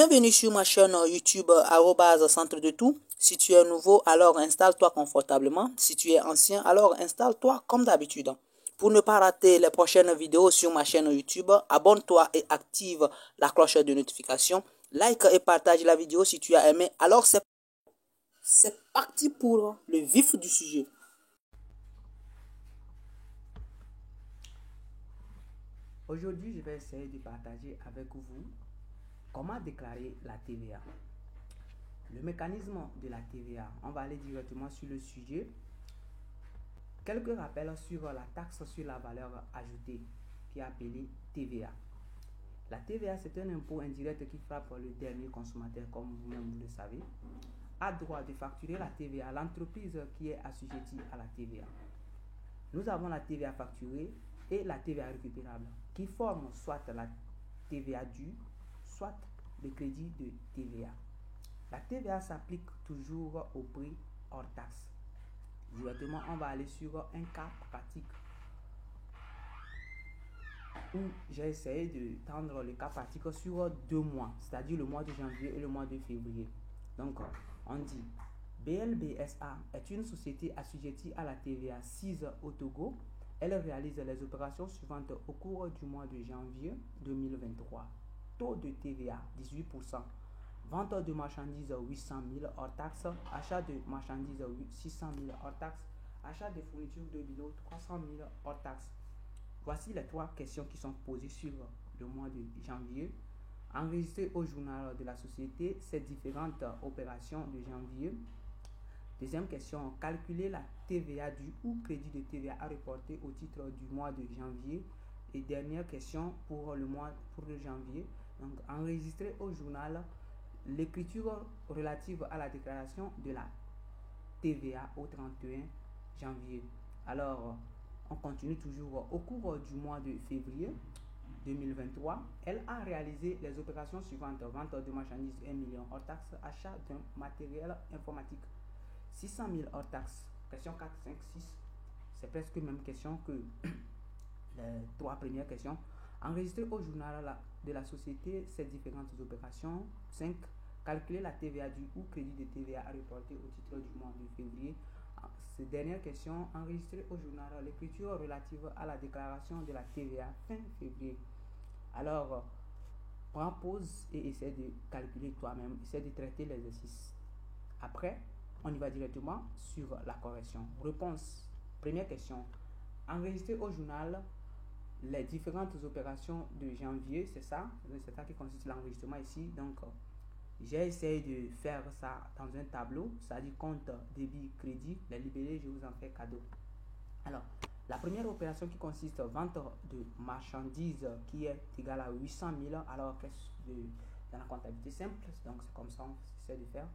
Bienvenue sur ma chaîne YouTube @centre de tout. Si tu es nouveau, alors installe-toi confortablement. Si tu es ancien, alors installe-toi comme d'habitude. Pour ne pas rater les prochaines vidéos sur ma chaîne YouTube, abonne-toi et active la cloche de notification. Like et partage la vidéo si tu as aimé. Alors c'est parti pour le vif du sujet. Aujourd'hui, je vais essayer de partager avec vous comment déclarer la TVA. Le mécanisme de la TVA, on va aller directement sur le sujet. Quelques rappels sur la taxe sur la valeur ajoutée qui est appelée TVA. La TVA, c'est un impôt indirect qui frappe le dernier consommateur, comme vous-même vous le savez, a droit de facturer la TVA à l'entreprise qui est assujettie à la TVA. Nous avons la TVA facturée et la TVA récupérable, qui forment soit la TVA due, soit le crédit de TVA. La TVA s'applique toujours au prix hors taxe. Directement, on va aller sur un cas pratique où j'ai essayé de tendre le cas pratique sur 2 mois, c'est-à-dire le mois de janvier et le mois de février. Donc, on dit BLBSA est une société assujettie à la TVA 6 au Togo. Elle réalise les opérations suivantes au cours du mois de janvier 2023. Taux de TVA 18%. Vente de marchandises 800 000 hors taxes. Achat de marchandises 600 000 hors taxes. Achat de fournitures de bureau 300 000 hors taxes. Voici les 3 questions qui sont posées sur le mois de janvier. Enregistrer au journal de la société ces différentes opérations de janvier. Deuxième question, calculer la TVA due ou crédit de TVA à reporter au titre du mois de janvier. Et dernière question pour le janvier, donc enregistrer au journal l'écriture relative à la déclaration de la TVA au 31 janvier. Alors, on continue toujours au cours du mois de février 2023. Elle a réalisé les opérations suivantes: vente de marchandises 1 million hors taxe, achat d'un matériel informatique 600 000 hors taxe. Question 4, 5, 6. C'est presque la même question que les 3 premières questions. Enregistrer au journal de la société ces différentes opérations. 5. Calculer la TVA due ou crédit de TVA à reporter au titre du mois de février. Ces dernières questions, enregistrer au journal l'écriture relative à la déclaration de la TVA fin février. Alors, prends pause et essaie de calculer toi-même, essaie de traiter l'exercice. Après, on y va directement sur la correction. Réponse. Première question. Enregistrer au journal les différentes opérations de janvier, c'est ça qui consiste l'enregistrement ici. Donc, j'ai essayé de faire ça dans un tableau, c'est-à-dire compte, débit, crédit. Les libellés, je vous en fais cadeau. Alors, la première opération qui consiste en vente de marchandises qui est égale à 800 000, alors que dans la comptabilité simple, donc c'est comme ça on essaie de faire.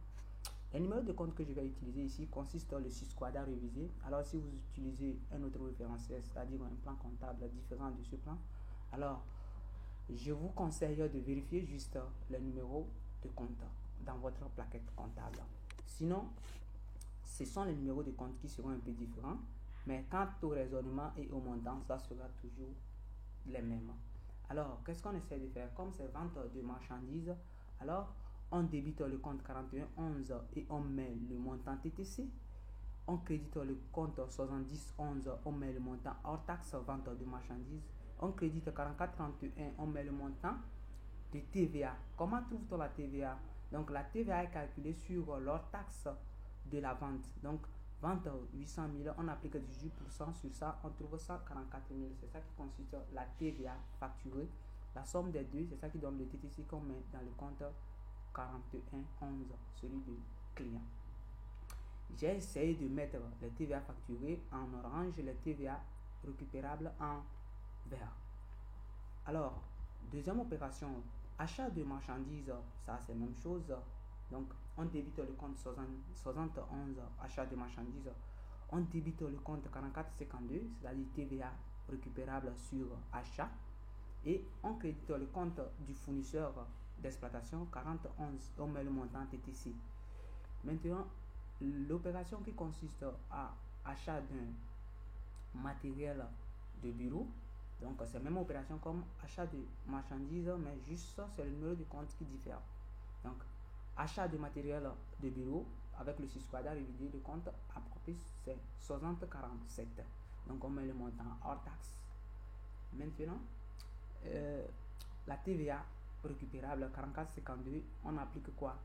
Le numéro de compte que je vais utiliser ici consiste dans le 6 quadrat révisé. Alors, si vous utilisez un autre référentiel, c'est-à-dire un plan comptable différent de ce plan, alors je vous conseille de vérifier juste le numéro de compte dans votre plaquette comptable. Sinon, ce sont les numéros de compte qui seront un peu différents, mais quant au raisonnement et au montant, ça sera toujours les mêmes. Alors, qu'est-ce qu'on essaie de faire? Comme c'est vente de marchandises, alors on débite le compte 4111 et on met le montant TTC. On crédite le compte 7011, on met le montant hors taxe vente de marchandises. On crédite 4431, on met le montant de TVA. Comment trouve-t-on la TVA? Donc la TVA est calculée sur l'hors taxe de la vente. Donc vente 800 000, on applique 18% sur ça, on trouve 144 000. C'est ça qui consiste la TVA facturée. La somme des deux, c'est ça qui donne le TTC qu'on met dans le compte 4111, celui du client. J'ai essayé de mettre les TVA facturés en orange et les TVA récupérables en vert. Alors, deuxième opération, achat de marchandises, ça c'est la même chose. Donc, on débite le compte 71, achat de marchandises. On débite le compte 4452, c'est-à-dire TVA récupérable sur achat. Et on crédite le compte du fournisseur d'exploitation 4011, on met le montant TTC. Maintenant, l'opération qui consiste à achat d'un matériel de bureau, donc c'est la même opération comme achat de marchandises, mais juste c'est le numéro de compte qui diffère. Donc, achat de matériel de bureau avec le susquadar révidé, le compte approprié, c'est 60,47. Donc, on met le montant hors taxe. Maintenant, la TVA récupérable 44,52, on applique quoi?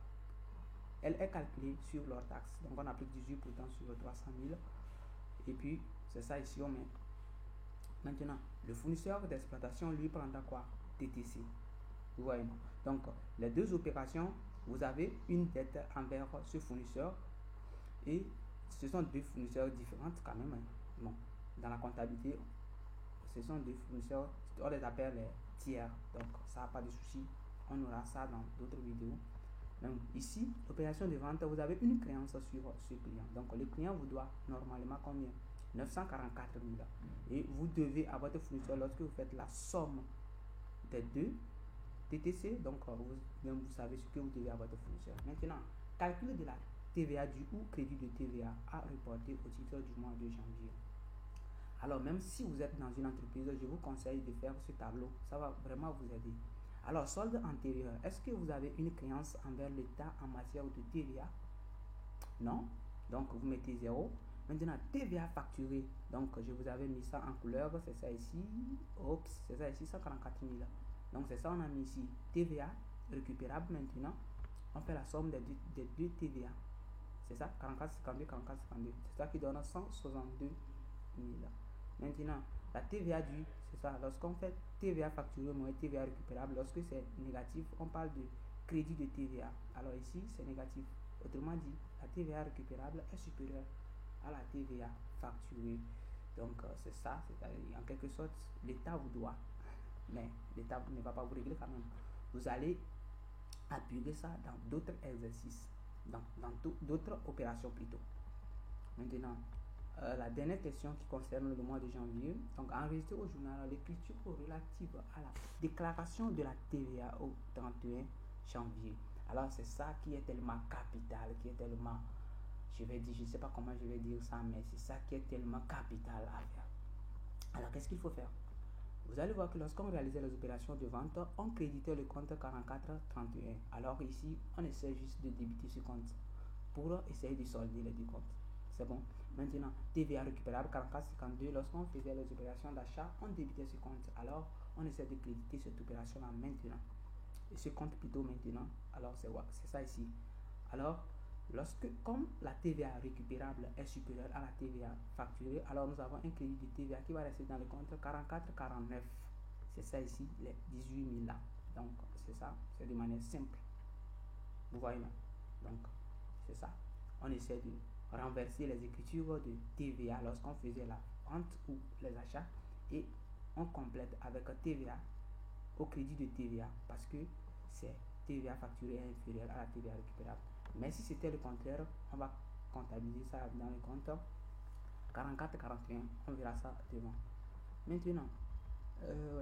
Elle est calculée sur leur taxe. Donc, on applique 18% sur 300 000. Et puis, c'est ça ici, on met. Maintenant, le fournisseur d'exploitation, lui, prendra quoi? TTC. Vous voyez, non? Donc, les deux opérations, vous avez une dette envers ce fournisseur et ce sont deux fournisseurs différents quand même. Bon, dans la comptabilité, ce sont deux fournisseurs, on les appelle les tiers. Donc, ça n'a pas de souci. On aura ça dans d'autres vidéos. Donc, ici, l'opération de vente, vous avez une créance sur ce client. Donc, le client vous doit normalement combien? 944 000. Et vous devez à votre fournisseur, lorsque vous faites la somme des deux TTC, donc vous savez ce que vous devez à votre fournisseur. Maintenant, calcul de la TVA due ou crédit de TVA à reporter au titre du mois de janvier. Alors, même si vous êtes dans une entreprise, je vous conseille de faire ce tableau. Ça va vraiment vous aider. Alors, solde antérieur. Est-ce que vous avez une créance envers l'État en matière de TVA? Non. Donc, vous mettez 0. Maintenant, TVA facturé. Donc, je vous avais mis ça en couleur. C'est ça ici. Oups, c'est ça ici, 144 000. Donc, c'est ça, on a mis ici. TVA récupérable maintenant. On fait la somme des deux TVA. C'est ça, 44,52, 44,52. C'est ça qui donne 162 000. Maintenant, la TVA due, c'est ça. Lorsqu'on fait TVA facturé moins TVA récupérable, lorsque c'est négatif, on parle de crédit de TVA. Alors ici, c'est négatif. Autrement dit, la TVA récupérable est supérieure à la TVA facturée. Donc, c'est ça. C'est-à-dire, en quelque sorte, l'État vous doit. Mais l'État ne va pas vous régler quand même. Vous allez appuyer ça dans d'autres exercices, dans d'autres opérations plutôt. Maintenant, la dernière question qui concerne le mois de janvier. Donc, enregistré au journal l'écriture relative à la déclaration de la TVA au 31 janvier. Alors, c'est ça qui est tellement capital, qui est tellement, je ne sais pas comment je vais dire ça, mais c'est ça qui est tellement capital à faire. Alors, qu'est-ce qu'il faut faire? Vous allez voir que lorsqu'on réalisait les opérations de vente, on créditait le compte 44,31. Alors ici, on essaie juste de débiter ce compte pour essayer de solder les deux comptes. C'est bon. Maintenant, TVA récupérable 44,52. Lorsqu'on faisait les opérations d'achat, on débitait ce compte. Alors, on essaie de créditer cette opération-là maintenant. Et ce compte plutôt maintenant. Alors, c'est ça ici. Alors, comme la TVA récupérable est supérieure à la TVA facturée, alors nous avons un crédit de TVA qui va rester dans le compte 44,49. C'est ça ici, les 18 000 là. Donc, c'est ça, c'est de manière simple. Vous voyez là. Donc, c'est ça. On essaie de renverser les écritures de TVA lorsqu'on faisait la vente ou les achats et on complète avec TVA au crédit de TVA parce que c'est TVA facturée est inférieure à la TVA récupérable. Mais si c'était le contraire, on va comptabiliser ça dans le compte 44-41. On verra ça devant. Maintenant,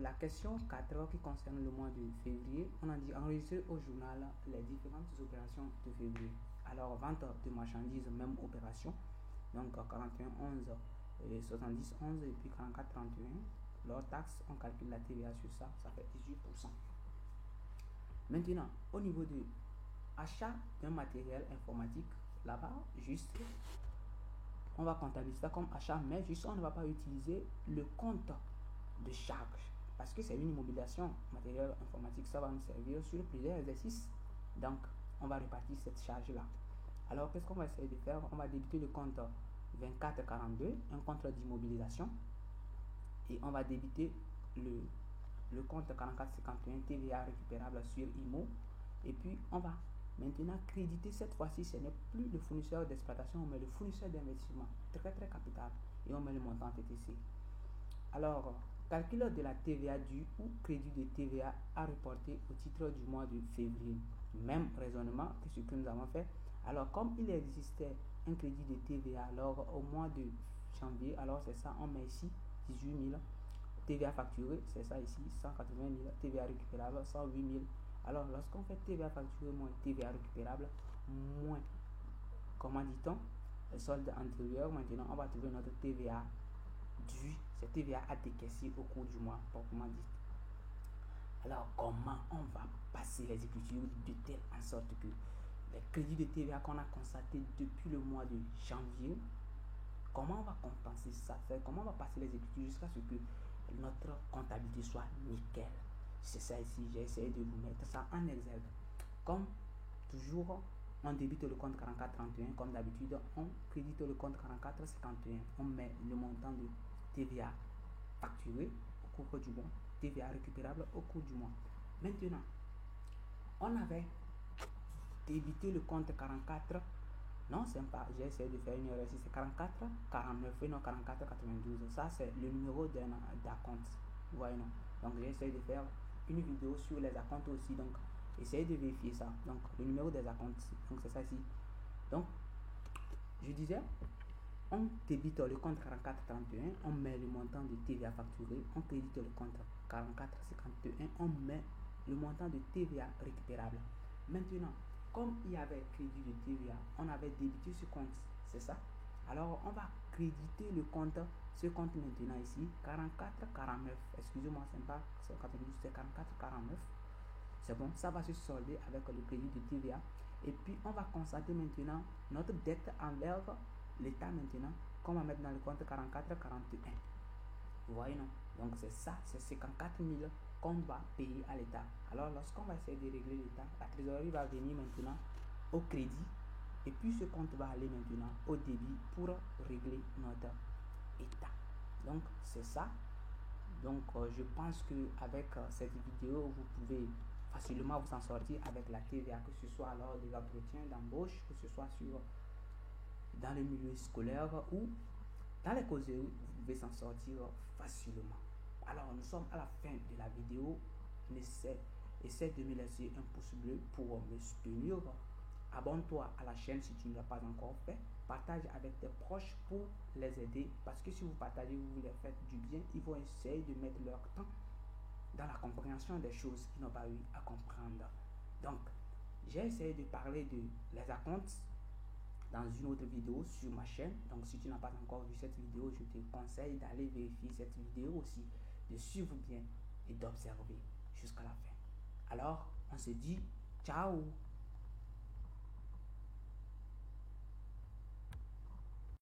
la question 4 qui concerne le mois de février, on a dit enregistrer au journal les différentes opérations de février. Alors, vente de marchandises, même opération. Donc, 41,11 et 70,11 et puis 44,31. Leur taxe, on calcule la TVA sur ça, ça fait 18%. Maintenant, au niveau de achat d'un matériel informatique, là-bas, juste, on va comptabiliser ça comme achat, mais juste, on ne va pas utiliser le compte de charge parce que c'est une immobilisation matériel informatique. Ça va nous servir sur plusieurs exercices. Donc, on va répartir cette charge-là. Alors, qu'est-ce qu'on va essayer de faire? On va débiter le compte 2442, un compte d'immobilisation, et on va débiter le compte 4451 TVA récupérable sur IMO. Et puis, on va maintenant créditer cette fois-ci, ce n'est plus le fournisseur d'exploitation, mais le fournisseur d'investissement. Très, très capital. Et on met le montant TTC. Alors, calcul de la TVA due ou crédit de TVA à reporter au titre du mois de février. Même raisonnement que ce que nous avons fait. Alors, comme il existait un crédit de TVA alors au mois de janvier, alors c'est ça, on met ici 18 000. TVA facturée, c'est ça ici, 180 000. TVA récupérable, 108 000. Alors, lorsqu'on fait TVA facturée moins TVA récupérable, moins, comment dit-on, le solde antérieur, maintenant, on va trouver notre TVA due, c'est TVA à décaisser au cours du mois, proprement dit. Alors, comment on va passer les écritures de telle en sorte que les crédits de TVA qu'on a constatés depuis le mois de janvier, comment on va compenser ça, comment on va passer les écritures jusqu'à ce que notre comptabilité soit nickel. C'est ça ici, j'ai essayé de vous mettre ça en exergue. Comme toujours, on débite le compte 4431 comme d'habitude, on crédite le compte 4451, on met le montant de TVA facturé au cours du mois, TVA récupérable au cours du mois. Maintenant, on avait débité le compte 44, non, c'est pas, j'ai essayé de faire une erreur ici, c'est 44 49 et non 44 92. Ça, c'est le numéro d'un compte. Vous voyez, non? Donc, j'ai essayé de faire une vidéo sur les acomptes aussi. Donc, essayez de vérifier ça. Donc, le numéro des acomptes, donc c'est ça ici. Donc, je disais, on débite le compte 4431, on met le montant de TVA facturé, on crédite le compte 4451, on met le montant de TVA récupérable. Maintenant, comme il y avait crédit de TVA, on avait débité ce compte, c'est ça. Alors, on va créditer le compte, ce compte maintenant ici, 4449. Excusez-moi, c'est pas 92, c'est 4449. C'est bon, ça va se solder avec le crédit de TVA. Et puis, on va constater maintenant notre dette envers l'État maintenant, qu'on va mettre dans le compte 4441. Vous voyez, non? Donc, c'est ça, c'est 54 000 qu'on va payer à l'État. Alors, lorsqu'on va essayer de régler l'État, la trésorerie va venir maintenant au crédit. Et puis, ce compte va aller maintenant au débit pour régler notre État. Donc, c'est ça. Donc, je pense qu'avec cette vidéo, vous pouvez facilement vous en sortir avec la TVA, que ce soit lors des entretiens d'embauche, que ce soit dans le milieu scolaire ou dans les causeries, vous pouvez s'en sortir facilement. Alors, nous sommes à la fin de la vidéo. Essaie de me laisser un pouce bleu pour me soutenir. Abonne-toi à la chaîne si tu ne l'as pas encore fait. Partage avec tes proches pour les aider. Parce que si vous partagez, vous leur faites du bien. Ils vont essayer de mettre leur temps dans la compréhension des choses qu'ils n'ont pas eu à comprendre. Donc, j'ai essayé de parler de les acomptes dans une autre vidéo sur ma chaîne. Donc, si tu n'as pas encore vu cette vidéo, je te conseille d'aller vérifier cette vidéo aussi, de suivre bien et d'observer jusqu'à la fin. Alors, on se dit ciao!